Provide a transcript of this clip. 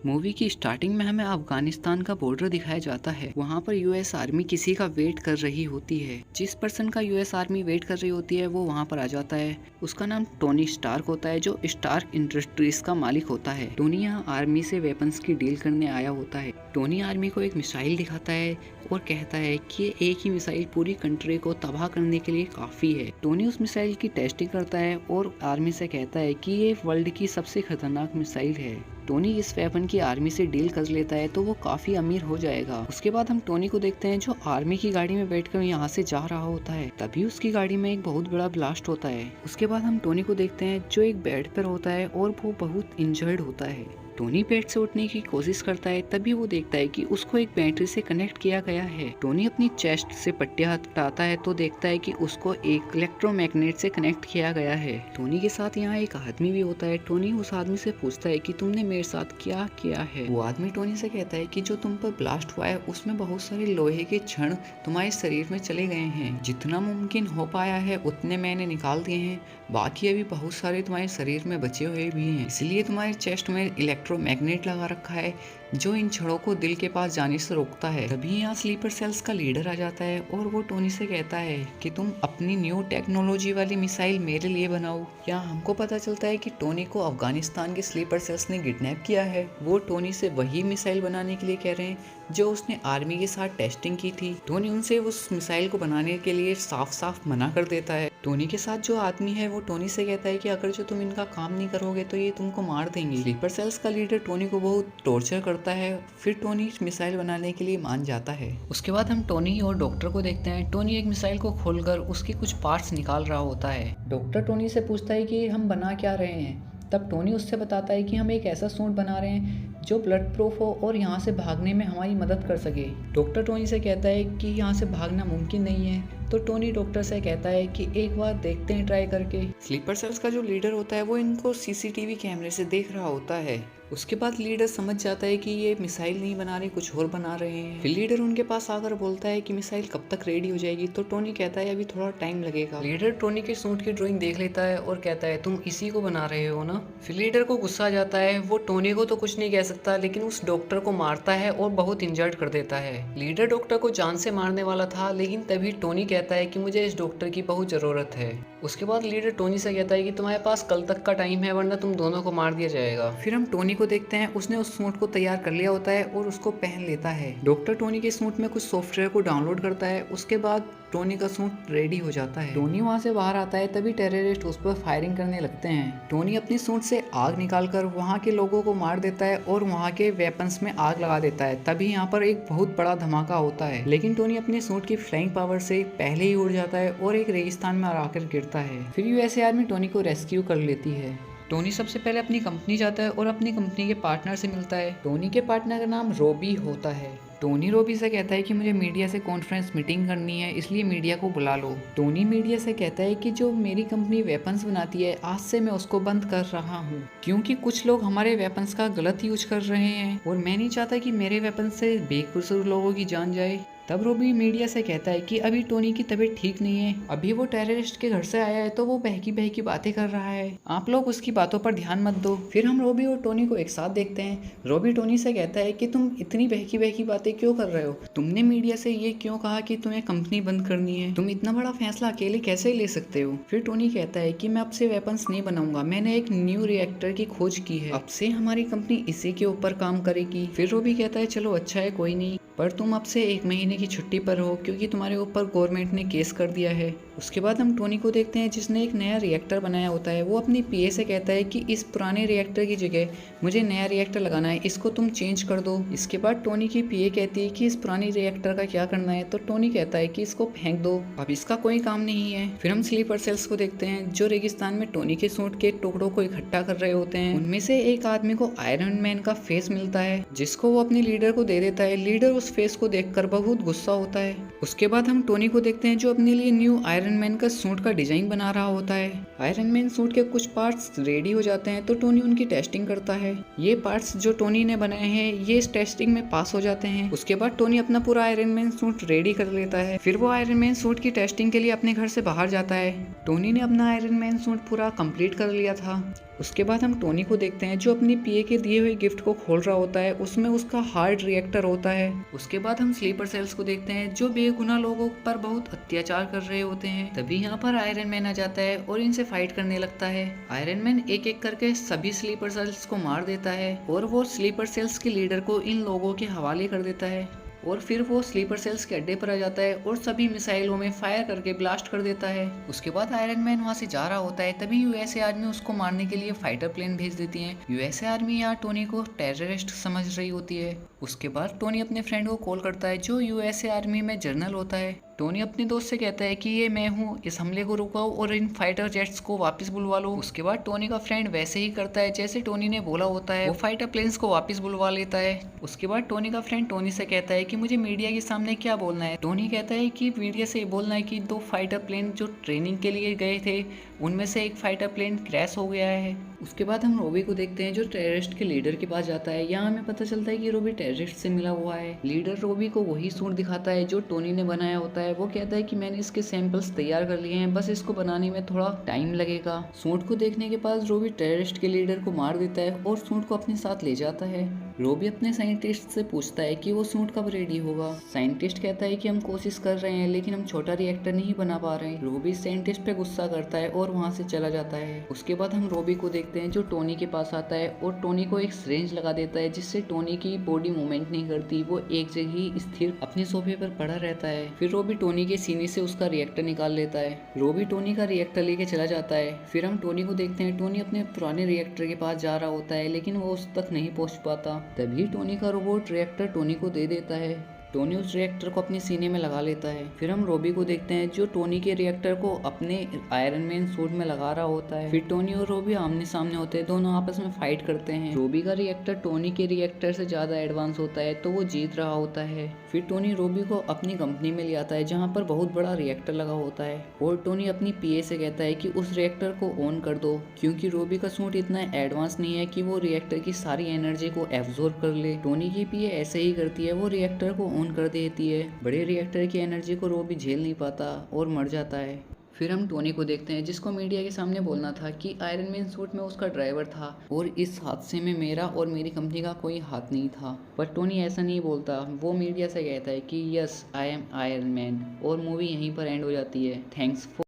Movie की starting में हमें अफगानिस्तान का बॉर्डर दिखाया जाता है। वहाँ पर यूएस आर्मी किसी का वेट कर रही होती है। जिस पर्सन का यूएस आर्मी वेट कर रही होती है वो वहाँ पर आ जाता है। उसका नाम टोनी स्टार्क होता है, जो स्टार्क इंडस्ट्रीज का मालिक होता है। टोनी यहाँ आर्मी से वेपन्स की डील करने आया होता है। टोनी आर्मी को एक मिसाइल दिखाता है और कहता है कि ये एक ही मिसाइल पूरी कंट्री को तबाह करने के लिए काफी है। टोनी उस मिसाइल की टेस्टिंग करता है और आर्मी से कहता है कि ये वर्ल्ड की सबसे खतरनाक मिसाइल है। टोनी इस वेपन की आर्मी से डील कर लेता है तो वो काफी अमीर हो जाएगा। उसके बाद हम टोनी को देखते हैं जो आर्मी की गाड़ी में बैठकर यहाँ से जा रहा होता है। तभी उसकी गाड़ी में एक बहुत बड़ा ब्लास्ट होता है। उसके बाद हम टोनी को देखते हैं जो एक बेड पर होता है और वो बहुत इंजर्ड होता है। टोनी बेड से उठने की कोशिश करता है, तभी वो देखता है कि उसको एक बैटरी से कनेक्ट किया गया है। टोनी अपनी चेस्ट से पट्टियां हटाता है तो देखता है कि उसको एक इलेक्ट्रोमैग्नेट से कनेक्ट किया गया है। टोनी के साथ यहाँ एक आदमी भी होता है। टोनी उस आदमी से पूछता है कि तुमने मेरे साथ क्या किया है। वो आदमी टोनी से कहता है कि जो तुम पर ब्लास्ट हुआ है उसमें बहुत सारे लोहे के क्षण तुम्हारे शरीर में चले गए हैं। जितना मुमकिन हो पाया है उतने मैंने निकाल दिए हैं, बाकी अभी बहुत सारे तुम्हारे शरीर में बचे हुए भी हैं। इसलिए तुम्हारे चेस्ट में इलेक्ट्रोमैग्नेट लगा रखा है जो इन छड़ों को दिल के पास जाने से रोकता है। तभी यहाँ स्लीपर सेल्स का लीडर आ जाता है और वो टोनी से कहता है कि तुम अपनी न्यू टेक्नोलॉजी वाली मिसाइल मेरे लिए बनाओ। यहाँ हमको पता चलता है कि टोनी को अफगानिस्तान के स्लीपर सेल्स ने किडनैप किया है। वो टोनी से वही मिसाइल बनाने के लिए कह रहे हैं जो उसने आर्मी के साथ टेस्टिंग की थी। टोनी उनसे उस मिसाइल को बनाने के लिए साफ साफ मना कर देता है। टोनी के साथ जो आदमी है वो टोनी से कहता है कि अगर जो तुम इनका काम नहीं करोगे तो ये तुमको मार देंगे। स्लीपर सेल्स का लीडर टोनी को बहुत टॉर्चर करता है। फिर टोनी मिसाइल बनाने के लिए मान जाता है। उसके बाद हम टोनी और डॉक्टर को देखते हैं। टोनी एक मिसाइल को खोलकर उसके कुछ पार्ट्स निकाल रहा होता है। डॉक्टर टोनी से पूछता है कि हम बना क्या रहे हैं। तब टोनी उससे बताता है कि हम एक ऐसा सूट बना रहे हैं जो ब्लड प्रूफ हो और यहाँ से भागने में हमारी मदद कर सके। डॉक्टर टोनी से कहता है कि यहाँ से भागना मुमकिन नहीं है। तो टोनी डॉक्टर से कहता है कि एक बार देखते हैं ट्राई करके। स्लीपर सेल्स का जो लीडर होता है वो इनको सीसीटीवी कैमरे से देख रहा होता है। उसके बाद लीडर समझ जाता है कि ये मिसाइल नहीं बना रहे, कुछ और बना रहे हैं। फिर लीडर उनके पास आकर बोलता है कि मिसाइल कब तक रेडी हो जाएगी। तो टोनी कहता है अभी थोड़ा टाइम लगेगा। लीडर टोनी के सूट की ड्राइंग देख लेता है और कहता है तुम इसी को बना रहे हो ना। फिर लीडर को गुस्सा आ जाता है। वो टोनी को तो कुछ नहीं कह सकता लेकिन उस डॉक्टर को मारता है और बहुत इंजर्ड कर देता है। लीडर डॉक्टर को जान से मारने वाला था लेकिन तभी टोनी कहता है कि मुझे इस डॉक्टर की बहुत जरूरत है। उसके बाद लीडर टोनी से कहता है कि तुम्हारे पास कल तक का टाइम है वरना तुम दोनों को मार दिया जाएगा। फिर हम टोनी को देखते हैं, उसने उस सूट को तैयार कर लिया होता है और उसको पहन लेता है। डॉक्टर टोनी के सूट में कुछ सॉफ्टवेयर को डाउनलोड करता है। उसके बाद टोनी का सूट रेडी हो जाता है। टोनी वहाँ से बाहर आता है, तभी टेररिस्ट उस पर फायरिंग करने लगते हैं। टोनी अपनी सूट से आग निकालकर वहाँ के लोगों को मार देता है और वहाँ के वेपन्स में आग लगा देता है। तभी यहाँ पर एक बहुत बड़ा धमाका होता है लेकिन टोनी अपने सूट की फ्लाइंग पावर से पहले ही उड़ जाता है और एक रेगिस्तान में आकर गिरता है। फिर यूएस आर्मी टोनी को रेस्क्यू कर लेती है। टोनी सबसे पहले अपनी कंपनी जाता है और अपनी कंपनी के पार्टनर से मिलता है। टोनी के पार्टनर का नाम रोबी होता है। टोनी रोबी से कहता है कि मुझे मीडिया से कॉन्फ्रेंस मीटिंग करनी है, इसलिए मीडिया को बुला लो। टोनी मीडिया से कहता है कि जो मेरी कंपनी वेपन्स बनाती है आज से मैं उसको बंद कर रहा हूँ क्योंकि कुछ लोग हमारे वेपन्स का गलत यूज कर रहे हैं और मैं नहीं चाहता कि मेरे वेपन्स से बेकसूर लोगों की जान जाए। तब रोबी मीडिया से कहता है कि अभी टोनी की तबीयत ठीक नहीं है, अभी वो टेररिस्ट के घर से आया है तो वो बहकी बहकी बातें कर रहा है, आप लोग उसकी बातों पर ध्यान मत दो। फिर हम रोबी और टोनी को एक साथ देखते हैं। रोबी टोनी से कहता है कि तुम इतनी बहकी बहकी बातें क्यों कर रहे हो, तुमने मीडिया से ये क्यों कहा कि तुम्हें कंपनी बंद करनी है, तुम इतना बड़ा फैसला अकेले कैसे ले सकते हो। फिर टोनी कहता है कि मैं अब से वेपन्स नहीं बनाऊंगा, मैंने एक न्यू रिएक्टर की खोज की है, अब से हमारी कंपनी इसी के ऊपर काम करेगी। फिर रोबी कहता है चलो अच्छा है कोई नहीं, पर तुम अब से 1 महीने की छुट्टी पर हो क्योंकि तुम्हारे ऊपर गवर्नमेंट ने केस कर दिया है। उसके बाद हम टोनी को देखते हैं जिसने एक नया रिएक्टर बनाया होता है। वो अपनी पीए से कहता है कि इस पुराने रिएक्टर की जगह मुझे नया रिएक्टर लगाना है, इसको तुम चेंज कर दो। इसके बाद टोनी की पीए कहती है कि इस पुरानी रिएक्टर का क्या करना है। तो टोनी कहता है कि इसको फेंक दो, अब इसका कोई काम नहीं है। फिर हम स्लीपर सेल्स को देखते हैं जो रेगिस्तान में टोनी के सूट के टुकड़ों को इकट्ठा कर रहे होते हैं। उनमें से एक आदमी को आयरन मैन का फेस मिलता है जिसको वो अपने लीडर को दे देता है। लीडर उस फेस को देखकर बहुत गुस्सा होता है। उसके बाद हम टोनी को देखते हैं जो अपने लिए न्यू आयरन मैन का सूट का डिजाइन बना रहा होता है। आयरन मैन सूट के कुछ पार्ट्स रेडी हो जाते हैं तो टोनी उनकी टेस्टिंग करता है। ये पार्ट्स जो टोनी ने बनाए हैं ये इस टेस्टिंग में पास हो जाते हैं। उसके बाद टोनी अपना पूरा आयरन मैन सूट रेडी कर लेता है। फिर वो आयरन मैन सूट की टेस्टिंग के लिए अपने घर से बाहर जाता है। टोनी ने अपना आयरन मैन सूट पूरा कंप्लीट कर लिया था। उसके बाद हम टोनी को देखते हैं जो अपनी पीए के दिए हुए गिफ्ट को खोल रहा होता है, उसमें उसका हार्ट रिएक्टर होता है। उसके बाद हम स्लीपर सेल्स को देखते हैं जो बेगुनाह लोगों पर बहुत अत्याचार कर रहे होते हैं। तभी यहाँ पर आयरन मैन आ जाता है और इनसे फाइट करने लगता है। आयरन मैन एक एक करके सभी स्लीपर सेल्स को मार देता है और वो स्लीपर सेल्स के लीडर को इन लोगों के हवाले कर देता है और फिर वो स्लीपर सेल्स के अड्डे पर आ जाता है और सभी मिसाइलों में फायर करके ब्लास्ट कर देता है। उसके बाद आयरन मैन वहाँ से जा रहा होता है, तभी यूएसए आर्मी उसको मारने के लिए फाइटर प्लेन भेज देती है। यूएसए आर्मी यहाँ टोनी को टेररिस्ट समझ रही होती है। उसके बाद टोनी अपने फ्रेंड को कॉल करता है जो यूएसए आर्मी में जनरल होता है। टोनी अपने दोस्त से कहता है कि ये मैं हूँ, इस हमले को रुकाओ और इन फाइटर जेट्स को वापस बुलवा लो। उसके बाद टोनी का फ्रेंड वैसे ही करता है जैसे टोनी ने बोला होता है, वो फाइटर प्लेन्स को वापस बुलवा लेता है। उसके बाद टोनी का फ्रेंड टोनी से कहता है कि मुझे मीडिया के सामने क्या बोलना है। टोनी कहता है कि मीडिया से बोलना है कि 2 फाइटर प्लेन जो ट्रेनिंग के लिए गए थे उनमें से एक फाइटर प्लेन क्रैश हो गया है। उसके बाद हम रोबी को देखते हैं जो टेररिस्ट के लीडर के पास जाता है। यहाँ हमें पता चलता है कि रोबी टेररिस्ट से मिला हुआ है। लीडर रोबी को वही सूट दिखाता है जो टोनी ने बनाया होता है। वो कहता है कि मैंने इसके सैंपल्स तैयार कर लिए हैं, बस इसको बनाने में थोड़ा टाइम लगेगा। सूट को देखने के बाद रोबी टेररिस्ट के लीडर को मार देता है और सूट को अपने साथ ले जाता है। रोबी अपने साइंटिस्ट से पूछता है कि वो सूट कब रेडी होगा। साइंटिस्ट कहता है कि हम कोशिश कर रहे हैं लेकिन हम छोटा रिएक्टर नहीं बना पा रहे हैं। रोबी साइंटिस्ट पे गुस्सा करता है और वहाँ से चला जाता है। उसके बाद हम रोबी को देखते हैं जो टोनी के पास आता है और टोनी को एक सिरिंज लगा देता है जिससे टोनी की बॉडी मूवमेंट नहीं करती, वो एक जगह ही स्थिर अपने सोफे पर पड़ा रहता है। फिर रोबी टोनी के सीने से उसका रिएक्टर निकाल लेता है। रोबी टोनी का रिएक्टर लेके चला जाता है। फिर हम टोनी को देखते हैं, टोनी अपने पुराने रिएक्टर के पास जा रहा होता है लेकिन वो उस तक नहीं पहुंच पाता। तभी टोनी का रोबोट रिएक्टर टोनी को दे देता है। टोनी उस रिएक्टर को अपने सीने में लगा लेता है। फिर हम रोबी को देखते हैं जो टोनी के रिएक्टर को अपने आयरन मैन सूट में लगा रहा होता है। फिर टोनी और रोबी आमने सामने होते हैं, दोनों आपस में फाइट करते हैं। रोबी का रिएक्टर टोनी के रिएक्टर से ज्यादा एडवांस होता है तो वो जीत रहा होता है। फिर टोनी रोबी को अपनी कंपनी में ले आता है जहाँ पर बहुत बड़ा रिएक्टर लगा होता है और टोनी अपनी पीए से कहता है कि उस रिएक्टर को ऑन कर दो, क्योंकि रोबी का सूट इतना एडवांस नहीं है कि वो रिएक्टर की सारी एनर्जी को एब्जॉर्ब कर ले। टोनी की पीए ऐसे ही करती है, वो रिएक्टर को ऑन कर देती है। बड़े रिएक्टर की एनर्जी को रोबी झेल नहीं पाता और मर जाता है। फिर हम टोनी को देखते हैं जिसको मीडिया के सामने बोलना था कि आयरन मैन सूट में उसका ड्राइवर था और इस हादसे में मेरा और मेरी कंपनी का कोई हाथ नहीं था। पर टोनी ऐसा नहीं बोलता, वो मीडिया से कहता है कि yes I am Iron man और मूवी यहीं पर एंड हो जाती है। Thanks for